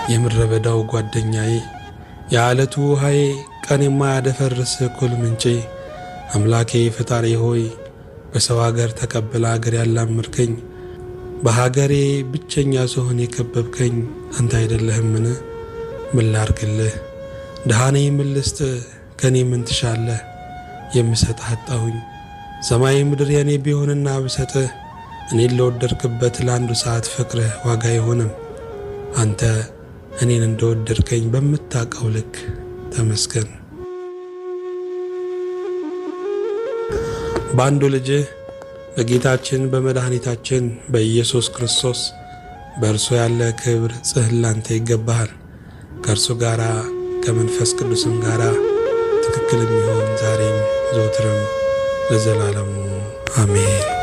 የምድረበዳው ጓደኛዬ የዓለቱ ውሃዬ ቀን የማያደፈርስ ኩል ምንጬ አምላኬ ፈጣሪ ሆይ በሰው ሀገር ተቀብላ ሀገር ያላመድከኝ በሀገሬ ብቸኛ ስሆን የከበብከኝ አንተ አይደለህምን? ምን ላርግልህ? ድሃ ነኝ ምን ልስጥ? ከኔ ምን ትሻለህ? የምሰጥህ አጣሁኝ። ሰማይ ምድር የኔ ቢሆንና ብሰጥህ እኔን ለወደድክበት ለአንዱ ሰዓት ፍቅርህ ዋጋ አይሆንም። አንተ እኔን እንደወደድከኝ በምታውቀው ልክ ተመስገን። በአንዱ ልጅህ በጌታችን በመድኃኒታችን በኢየሱስ ክርስቶስ በእርሱ ያለ ክብር ጽሕላንተ ይገባሃል። ከእርሱ ጋራ ከመንፈስ ቅዱስም ጋራ ትክክል የሚሆን ዛሬም ዘወትርም ለዘላለሙ አሜን።